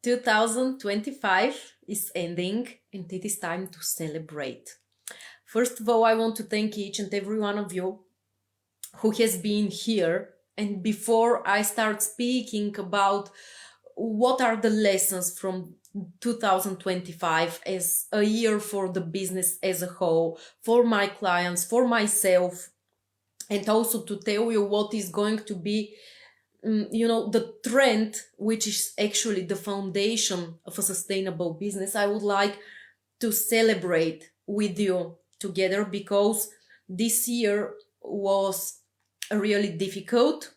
2025 is ending and it is time to celebrate. First of all, I want to thank each and every one of you who has been here. And before I start speaking about what are the lessons from 2025 as a year for the business as a whole, for my clients, for myself, and also to tell you what is going to be the trend, which is actually the foundation of a sustainable business, I would like to celebrate with you together, because this year was really difficult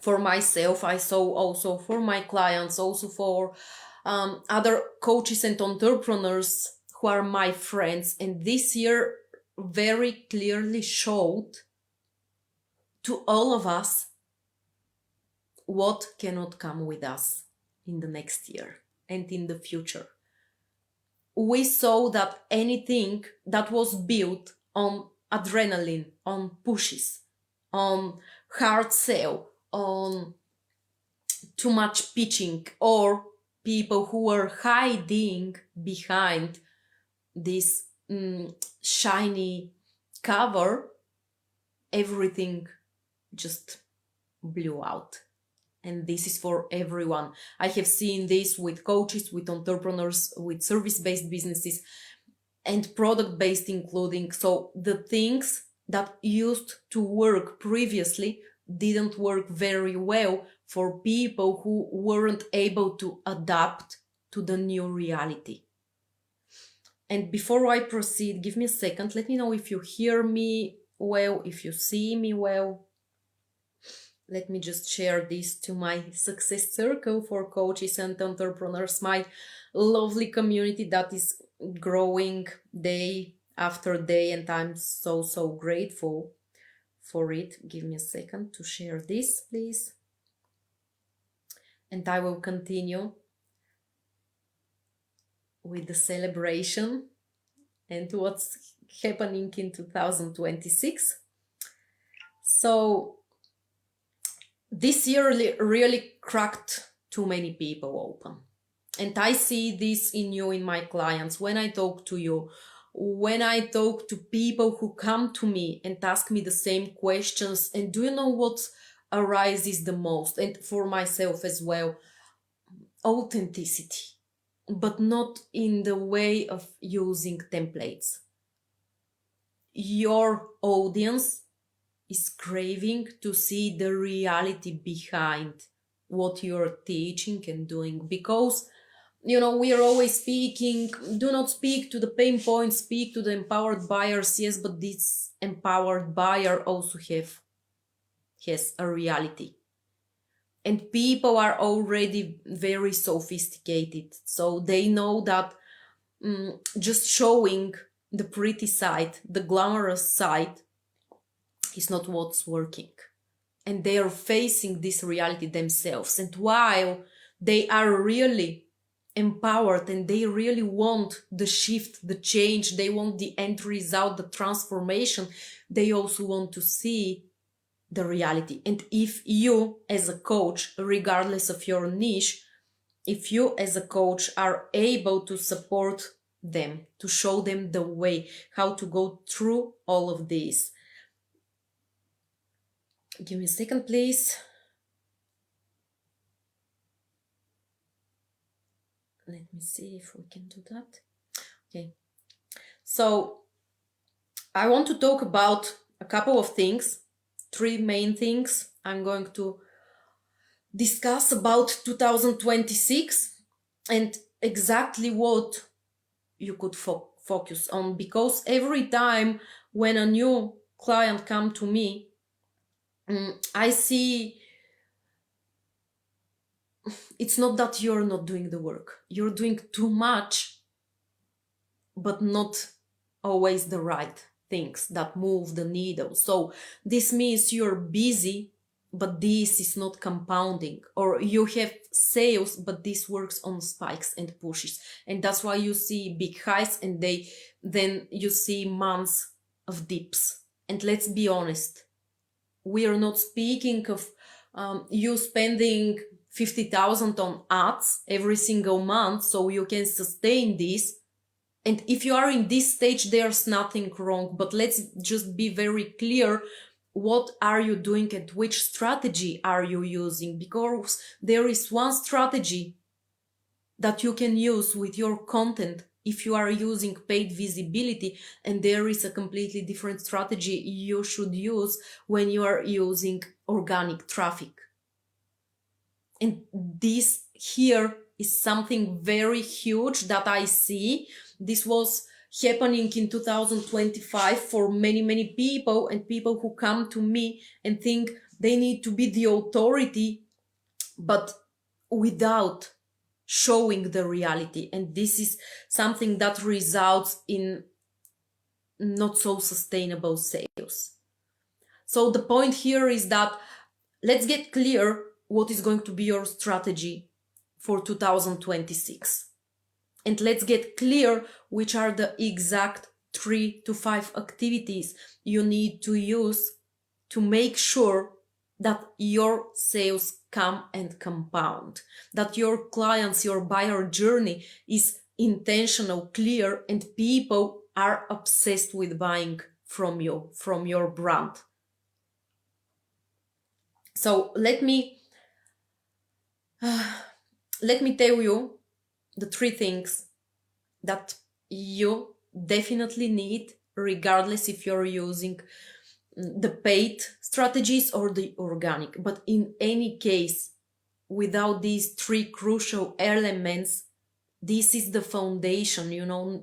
for myself. I saw also for my clients, also for other coaches and entrepreneurs who are my friends. And this year very clearly showed to all of us what cannot come with us in the next year and in the future. We saw that anything that was built on adrenaline, on pushes, on hard sell, on too much pitching, or people who were hiding behind this shiny cover, everything just blew out. And this is for everyone. I have seen this with coaches, with entrepreneurs, with service-based businesses, and product-based including. So the things that used to work previously didn't work very well for people who weren't able to adapt to the new reality. And before I proceed, give me a second. Let me know if you hear me well, if you see me well. Let me just share this to my success circle for coaches and entrepreneurs, my lovely community that is growing day after day, and I'm so grateful for it. Give me a second to share this, please. And I will continue with the celebration and what's happening in 2026. So this year really cracked too many people open. And I see this in you, in my clients, when I talk to you, when I talk to people who come to me and ask me the same questions. And do you know what arises the most? And for myself as well, authenticity, but not in the way of using templates. Your audience is craving to see the reality behind what you're teaching and doing, because we are always speaking, do not speak to the pain points, speak to the empowered buyers. Yes, but this empowered buyer also has a reality, and people are already very sophisticated, so they know that just showing the pretty side, the glamorous side, is not what's working. And they are facing this reality themselves. And while they are really empowered and they really want the shift, the change, they want the end result, the transformation, they also want to see the reality. And if you as a coach, regardless of your niche, if you as a coach are able to support them, to show them the way, how to go through all of this. Give me a second, please. Let me see if we can do that. Okay. So I want to talk about a couple of things, 3 main things I'm going to discuss about 2026 and exactly what you could focus on, because every time when a new client comes to me, I see it's not that you're not doing the work. You're doing too much, but not always the right things that move the needle. So this means you're busy, but this is not compounding, or you have sales, but this works on spikes and pushes. And that's why you see big highs and then you see months of dips. And let's be honest, we are not speaking of you spending 50,000 on ads every single month so you can sustain this. And if you are in this stage, there's nothing wrong, but let's just be very clear. What are you doing and which strategy are you using? Because there is one strategy that you can use with your content if you are using paid visibility, and there is a completely different strategy you should use when you are using organic traffic. And this here is something very huge that I see. This was happening in 2025 for many people, and people who come to me and think they need to be the authority, but without showing the reality. And this is something that results in not so sustainable sales. So the point here is that let's get clear what is going to be your strategy for 2026. And let's get clear which are the exact 3 to 5 activities you need to use to make sure that your sales come and compound, that your clients, your buyer journey is intentional, clear, and people are obsessed with buying from you, from your brand. So let me tell you the 3 things that you definitely need, regardless if you're using the paid strategies or the organic. But in any case, without these 3 crucial elements, this is the foundation,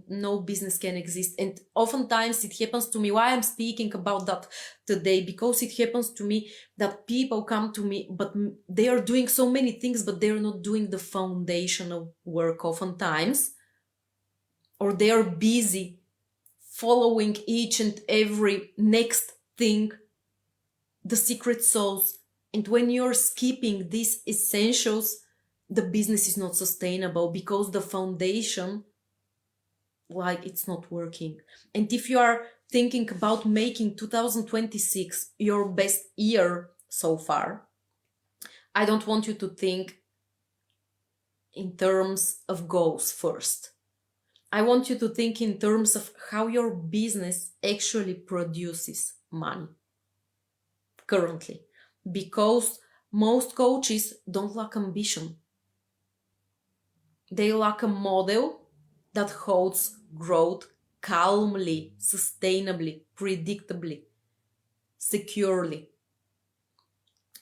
no business can exist. And oftentimes it happens to me, why I'm speaking about that today, because it happens to me that people come to me, but they are doing so many things, but they're not doing the foundational work oftentimes, or they are busy following each and every next thing, the secret sauce. And when you're skipping these essentials, the business is not sustainable because the foundation, it's not working. And if you are thinking about making 2026 your best year so far, I don't want you to think in terms of goals first. I want you to think in terms of how your business actually produces money currently, because most coaches don't lack ambition. They lack a model that holds growth calmly, sustainably, predictably, securely.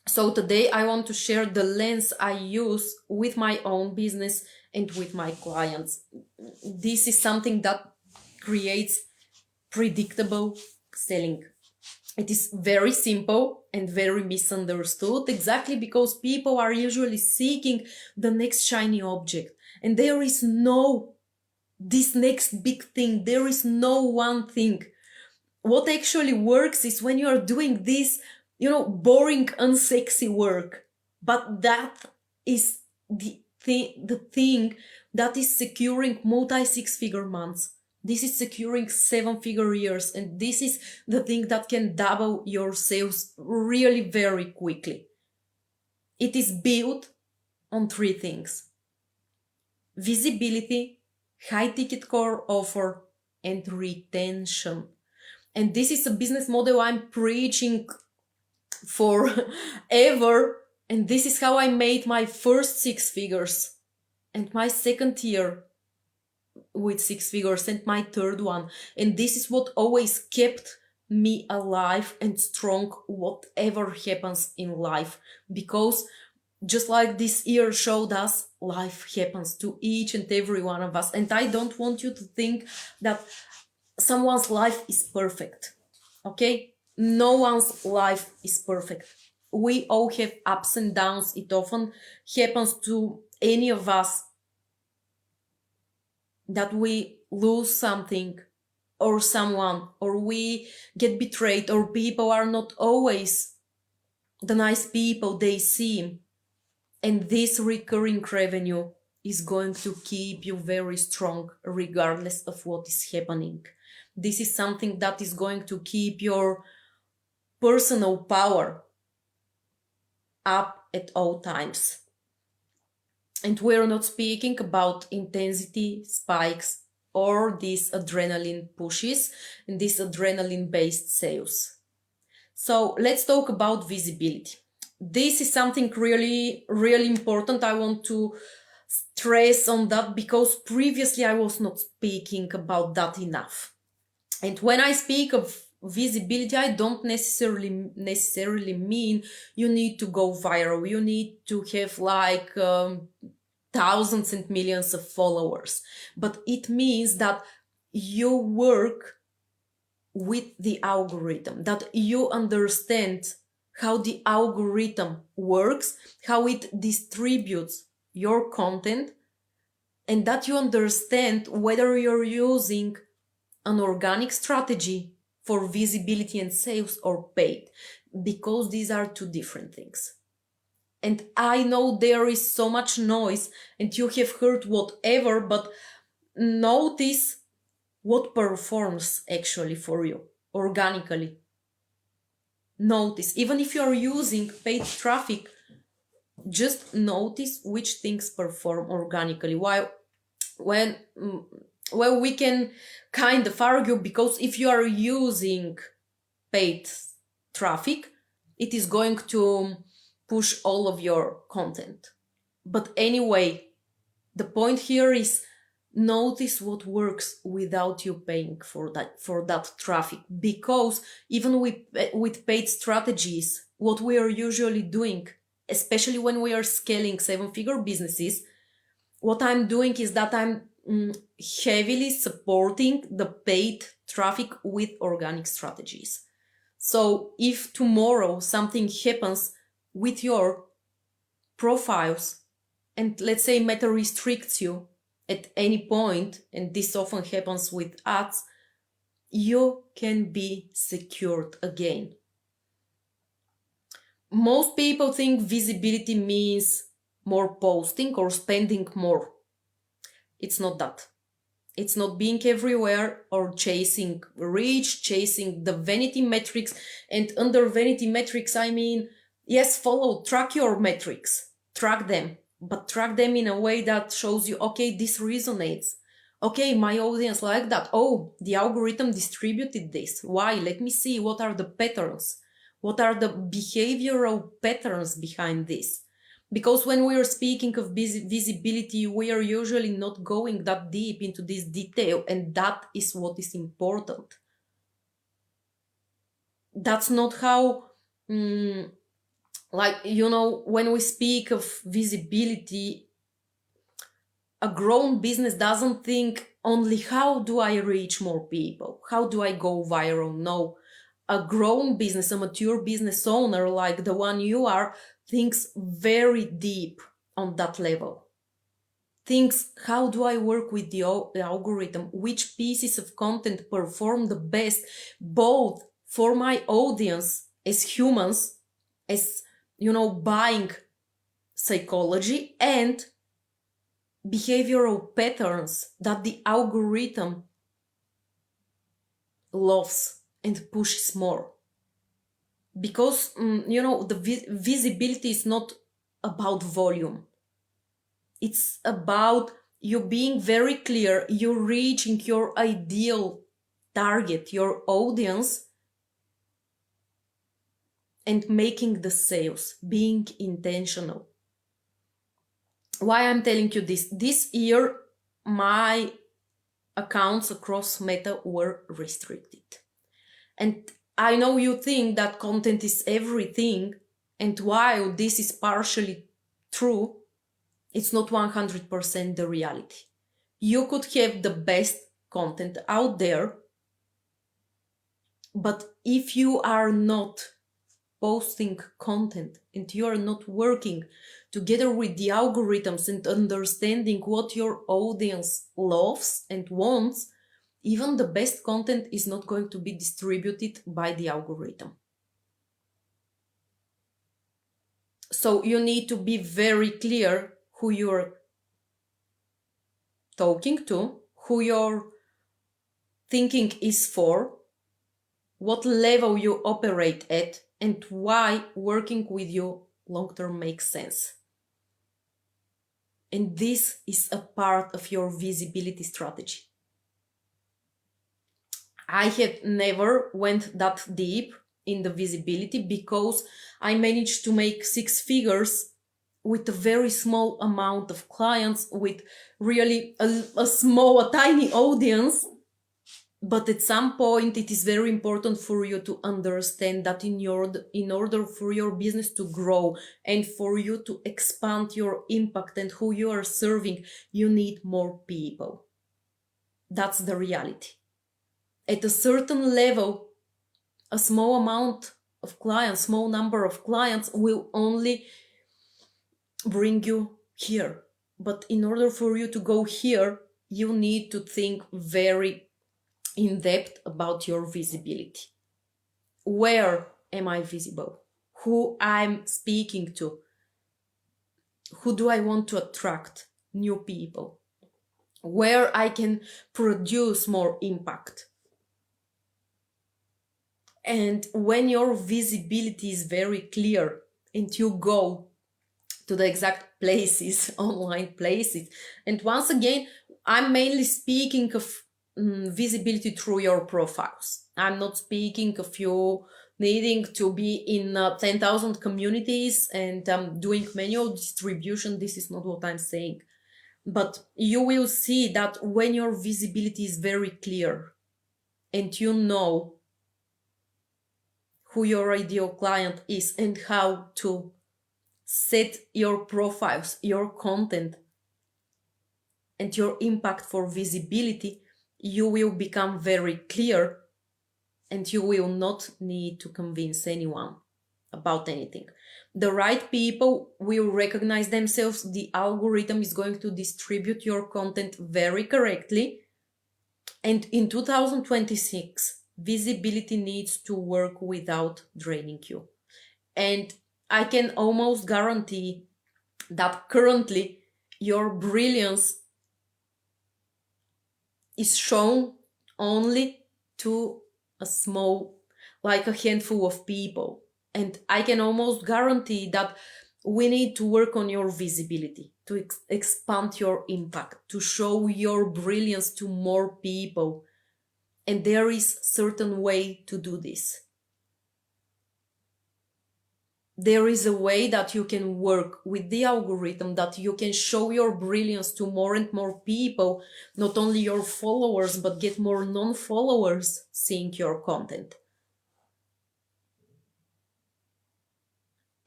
So today I want to share the lens I use with my own business and with my clients. This is something that creates predictable selling. It is very simple and very misunderstood, exactly because people are usually seeking the next shiny object. And there is no this next big thing. There is no one thing. What actually works is when you are doing this, boring, unsexy work. But that is the thing that is securing multi 6-figure months. This is securing 7-figure years. And this is the thing that can double your sales really very quickly. It is built on 3 things: visibility, high ticket core offer, and retention. And this is a business model I'm preaching forever. And this is how I made my first 6 figures and my second year with 6 figures and my third one. And this is what always kept me alive and strong, whatever happens in life. Because just like this year showed us, life happens to each and every one of us. And I don't want you to think that someone's life is perfect. Okay? No one's life is perfect. We all have ups and downs. It often happens to any of us that we lose something or someone, or we get betrayed, or people are not always the nice people they seem. And this recurring revenue is going to keep you very strong regardless of what is happening. This is something that is going to keep your personal power up at all times. And we're not speaking about intensity spikes or these adrenaline pushes and these adrenaline based sales. So let's talk about visibility. This is something really, really important. I want to stress on that because previously I was not speaking about that enough. And when I speak of visibility, I don't necessarily mean you need to go viral. You need to have like thousands and millions of followers. But it means that you work with the algorithm, that you understand how the algorithm works, how it distributes your content, and that you understand whether you're using an organic strategy for visibility and sales or paid, because these are two different things. And I know there is so much noise and you have heard whatever, but notice what performs actually for you organically. Notice, even if you are using paid traffic, just notice which things perform organically. Well, we can kind of argue, because if you are using paid traffic, it is going to push all of your content. But anyway, the point here is notice what works without you paying for that traffic, because even with paid strategies, what we are usually doing, especially when we are scaling 7-figure businesses, what I'm doing is that I'm heavily supporting the paid traffic with organic strategies. So if tomorrow something happens with your profiles, and let's say Meta restricts you at any point, and this often happens with ads, you can be secured again. Most people think visibility means more posting or spending more. It's not that. It's not being everywhere or chasing reach, chasing the vanity metrics. And under vanity metrics, I mean, yes, track your metrics, track them, but track them in a way that shows you, okay, this resonates. Okay, my audience like that. Oh, the algorithm distributed this. Why? Let me see what are the patterns. What are the behavioral patterns behind this? Because when we are speaking of visibility, we are usually not going that deep into this detail, and that is what is important. That's not how, when we speak of visibility, a grown business doesn't think only how do I reach more people? How do I go viral? No. A grown business, a mature business owner like the one you are, thinks very deep on that level. Thinks, how do I work with the algorithm? Which pieces of content perform the best, both for my audience as humans, as, buying psychology, and behavioral patterns that the algorithm loves and pushes more. Because, the visibility is not about volume. It's about you being very clear, you reaching your ideal target, your audience, and making the sales, being intentional. Why I'm telling you this? This year, my accounts across Meta were restricted. And I know you think that content is everything, and while this is partially true, it's not 100% the reality. You could have the best content out there, but if you are not posting content and you are not working together with the algorithms and understanding what your audience loves and wants, even the best content is not going to be distributed by the algorithm. So you need to be very clear who you're talking to, who your thinking is for, what level you operate at, and why working with you long-term makes sense. And this is a part of your visibility strategy. I had never went that deep in the visibility because I managed to make 6 figures with a very small amount of clients, with really a tiny audience. But at some point, it is very important for you to understand that in order for your business to grow and for you to expand your impact and who you are serving, you need more people. That's the reality. At a certain level, a small amount of clients, small number of clients will only bring you here. But in order for you to go here, you need to think very in depth about your visibility. Where am I visible? Who I'm speaking to? Who do I want to attract? New people. Where I can produce more impact. And when your visibility is very clear and you go to the exact places, online places, and once again, I'm mainly speaking of visibility through your profiles. I'm not speaking of you needing to be in 10,000 communities and doing manual distribution. This is not what I'm saying. But you will see that when your visibility is very clear and you know who your ideal client is and how to set your profiles, your content, and your impact for visibility, you will become very clear and you will not need to convince anyone about anything. The right people will recognize themselves. The algorithm is going to distribute your content very correctly. And in 2026, visibility needs to work without draining you. And I can almost guarantee that currently your brilliance is shown only to a small, like a handful of people. And I can almost guarantee that we need to work on your visibility, to expand your impact, to show your brilliance to more people. And there is certain way to do this. There is a way that you can work with the algorithm, that you can show your brilliance to more and more people, not only your followers, but get more non-followers seeing your content.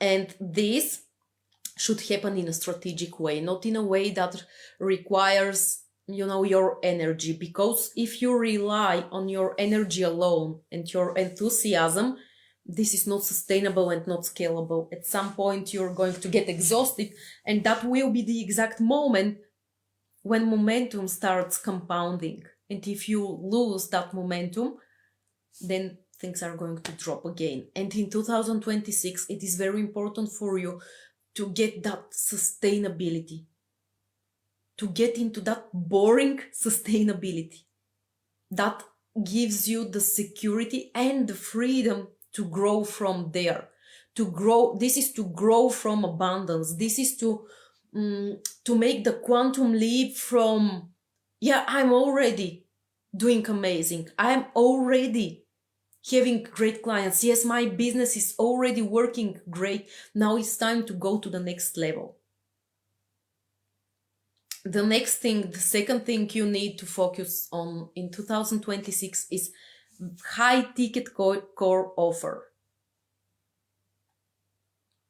And this should happen in a strategic way, not in a way that requires, your energy. Because if you rely on your energy alone and your enthusiasm, this is not sustainable and not scalable. At some point, you're going to get exhausted, and that will be the exact moment when momentum starts compounding. And if you lose that momentum, then things are going to drop again. And in 2026, it is very important for you to get that sustainability, to get into that boring sustainability that gives you the security and the freedom to grow from there. This is to grow from abundance. This is to make the quantum leap from, I'm already doing amazing. I'm already having great clients. Yes, my business is already working great. Now it's time to go to the next level. The second thing you need to focus on in 2026 is high ticket core offer.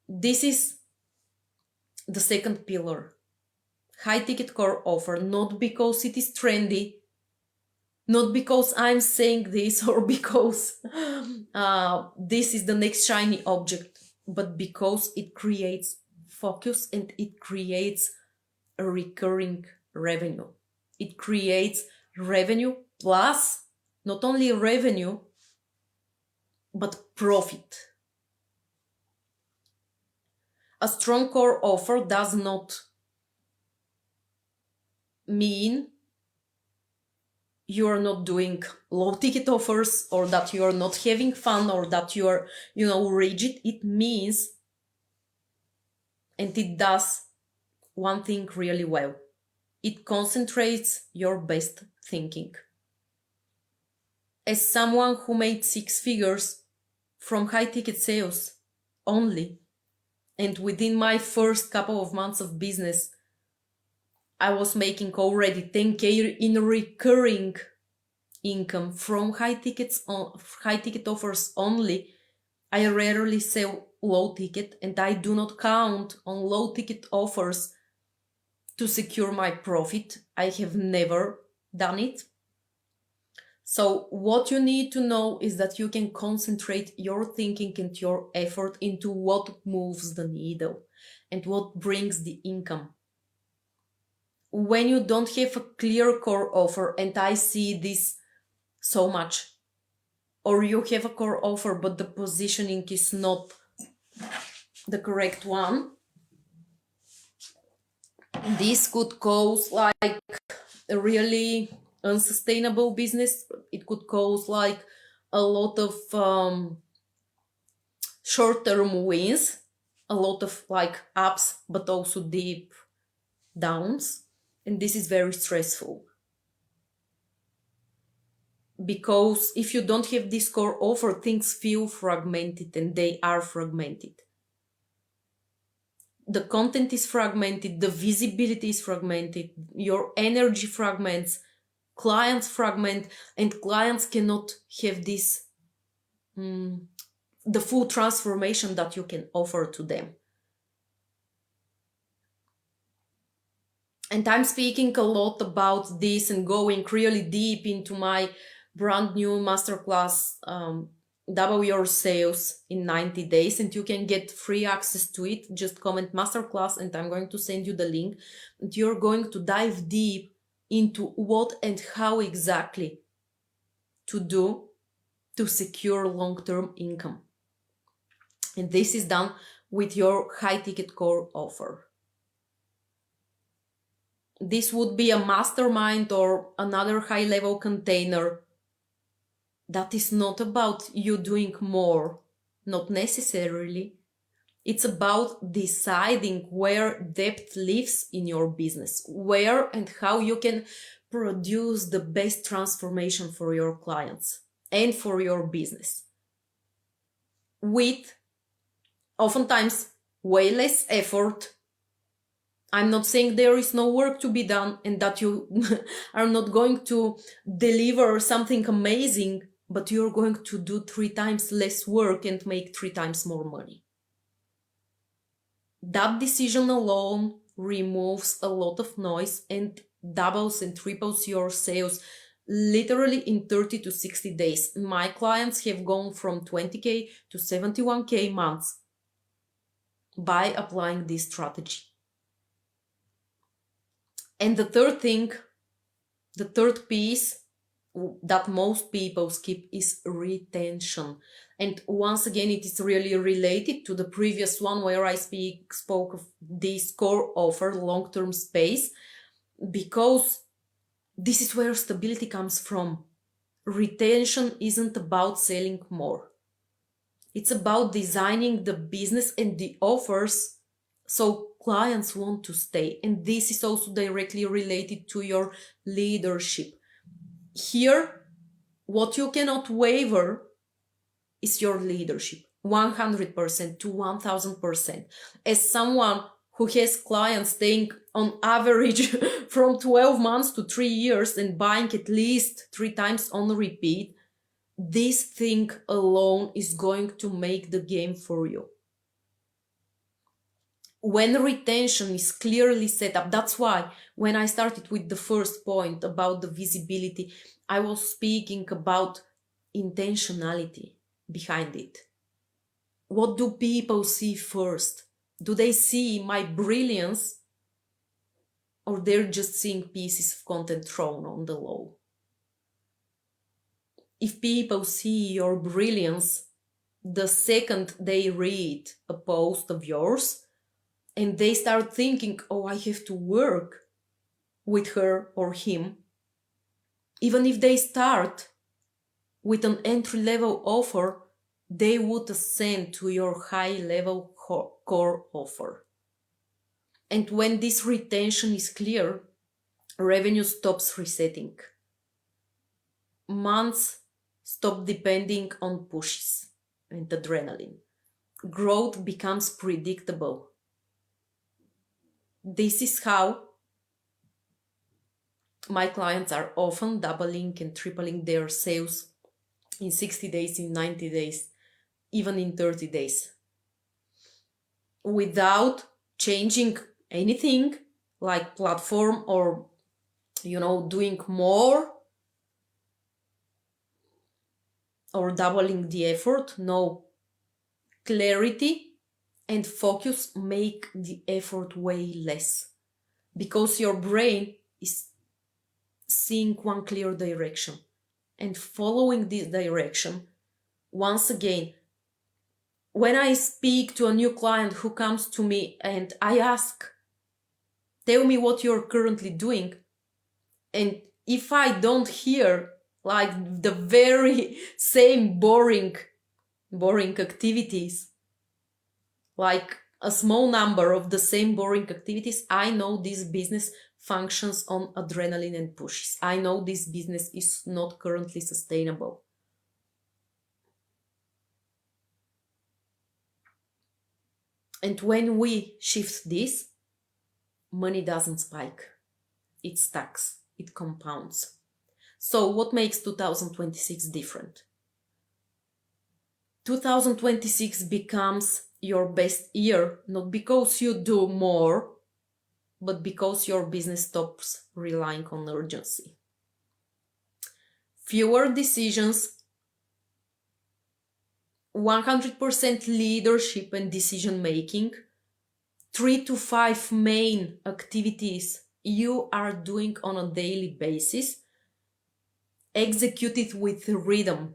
This is the second pillar. High ticket core offer, not because it is trendy, not because I'm saying this or because this is the next shiny object, but because it creates focus and it creates a recurring revenue. It creates revenue plus not only revenue, but profit. A strong core offer does not mean you are not doing low ticket offers or that you are not having fun or that you are, rigid. It means and it does one thing really well. It concentrates your best thinking. As someone who made 6 figures from high ticket sales only, and within my first couple of months of business, I was making already 10K in recurring income from high ticket offers only. I rarely sell low ticket, and I do not count on low ticket offers to secure my profit. I have never done it. So what you need to know is that you can concentrate your thinking and your effort into what moves the needle and what brings the income. When you don't have a clear core offer, and I see this so much, or you have a core offer but the positioning is not the correct one, this could cause like a really unsustainable business. It could cause like a lot of short-term wins, a lot of like ups, but also deep downs. And this is very stressful. Because if you don't have this core offer, things feel fragmented, and they are fragmented. The content is fragmented, the visibility is fragmented, your energy fragments, clients fragment, and clients cannot have this, the full transformation that you can offer to them. And I'm speaking a lot about this and going really deep into my brand new masterclass, Double Your Sales in 90 days, and you can get free access to it. Just comment masterclass and I'm going to send you the link, and you're going to dive deep into what and how exactly to do to secure long-term income. And this is done with your high ticket core offer. This would be a mastermind or another high level container. That is not about you doing more, not necessarily. It's about deciding where depth lives in your business, where and how you can produce the best transformation for your clients and for your business. With oftentimes way less effort. I'm not saying there is no work to be done and that you are not going to deliver something amazing, but you're going to do 3 times less work and make 3 times more money. That decision alone removes a lot of noise and doubles and triples your sales literally in 30 to 60 days. My clients have gone from 20K to 71K months by applying this strategy. And the third thing, the third piece that most people skip is retention. And once again, it is really related to the previous one where I spoke of this core offer, long-term space, because this is where stability comes from. Retention isn't about selling more. It's about designing the business and the offers so clients want to stay. And this is also directly related to your leadership. Here, what you cannot waver is your leadership, 100% to 1000%. As someone who has clients staying on average from 12 months to 3 years and buying at least 3 times on repeat, this thing alone is going to make the game for you. When retention is clearly set up, that's why when I started with the first point about the visibility, I was speaking about intentionality behind it. What do people see first? Do they see my brilliance, or they're just seeing pieces of content thrown on the low? If people see your brilliance, the second they read a post of yours, and they start thinking, oh, I have to work with her or him. Even if they start with an entry-level offer, they would ascend to your high-level core offer. And when this retention is clear, revenue stops resetting. Months stop depending on pushes and adrenaline. Growth becomes predictable. This is how my clients are often doubling and tripling their sales in 60 days, in 90 days, even in 30 days, without changing anything like platform or, doing more or doubling the effort. No, clarity and focus make the effort way less, because your brain is seeing one clear direction and following this direction. Once again, when I speak to a new client who comes to me and I ask, tell me what you're currently doing, and if I don't hear like the very same boring activities, like a small number of the same boring activities, I know this business functions on adrenaline and pushes. I know this business is not currently sustainable. And when we shift this, money doesn't spike. It stacks, it compounds. So what makes 2026 different? 2026 becomes your best year, not because you do more, but because your business stops relying on urgency. Fewer decisions, 100% leadership and decision making, 3 to 5 main activities you are doing on a daily basis, executed with rhythm.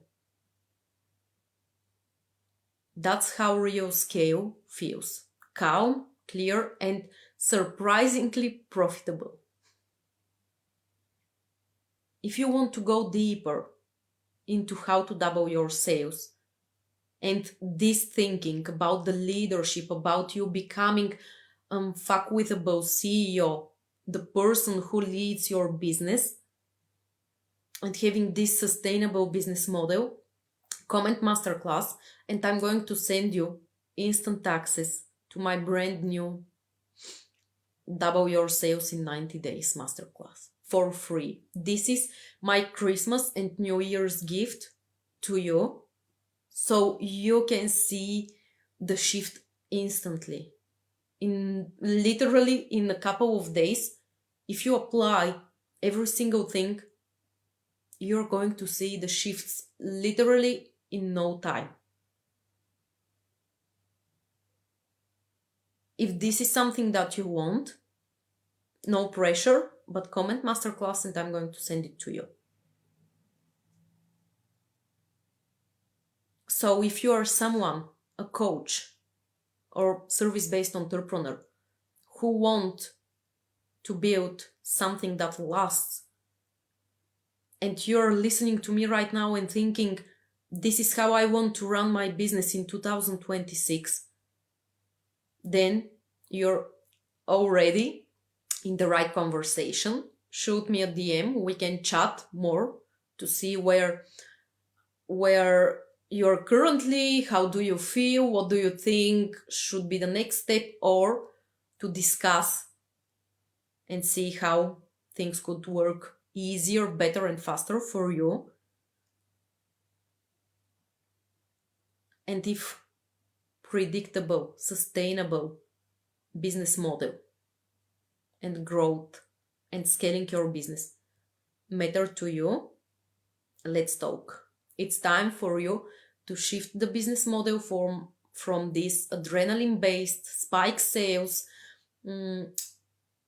That's how real scale feels: calm, clear, and surprisingly profitable. If you want to go deeper into how to double your sales, and this thinking about the leadership, about you becoming unfuckwithable CEO, the person who leads your business, and having this sustainable business model, comment Masterclass, and I'm going to send you instant access to my brand new Double Your Sales in 90 Days Masterclass for free. This is my Christmas and New Year's gift to you, so you can see the shift instantly. Literally in a couple of days, if you apply every single thing, you're going to see the shifts literally in no time. If this is something that you want, no pressure, but comment Masterclass and I'm going to send it to you. So if you are someone, a coach or service-based entrepreneur who want to build something that lasts, and you're listening to me right now and thinking, this is how I want to run my business in 2026, then you're already in the right conversation. Shoot me a DM. We can chat more to see where you're currently, how do you feel, what do you think should be the next step, or to discuss and see how things could work easier, better, and faster for you. And if predictable, sustainable business model and growth and scaling your business matter to you, let's talk. It's time for you to shift the business model from this adrenaline-based spike sales,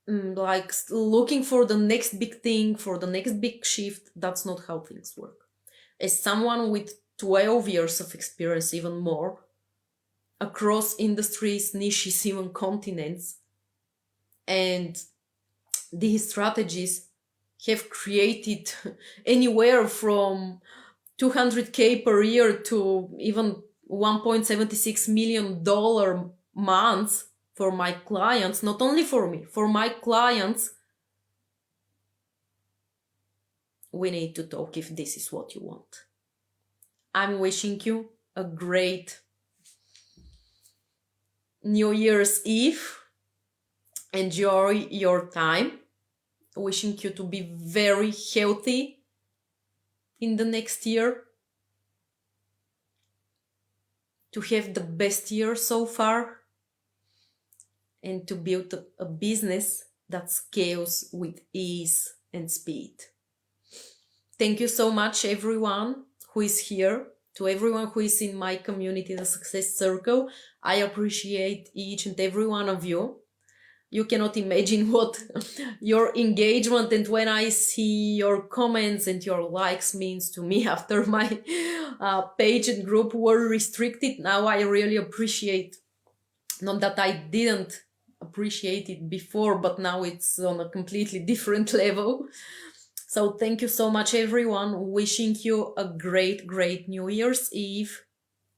like looking for the next big thing, for the next big shift. That's not how things work. As someone with 12 years of experience, even more, across industries, niches, even continents, and these strategies have created anywhere from 200K per year to even $1.76 million months for my clients, not only for me, for my clients, we need to talk if this is what you want. I'm wishing you a great New Year's Eve. Enjoy your time. Wishing you to be very healthy in the next year. To have the best year so far. And to build a business that scales with ease and speed. Thank you so much, everyone who is here. To everyone who is in my community, the Success Circle, I appreciate each and every one of you. You cannot imagine what your engagement and when I see your comments and your likes means to me after my page and group were restricted. Now I really appreciate, not that I didn't appreciate it before, but now it's on a completely different level. So thank you so much, everyone. Wishing you a great, great New Year's Eve.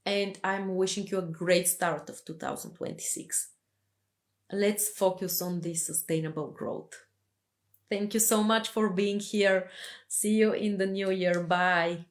And I'm wishing you a great start of 2026. Let's focus on this sustainable growth. Thank you so much for being here. See you in the new year. Bye.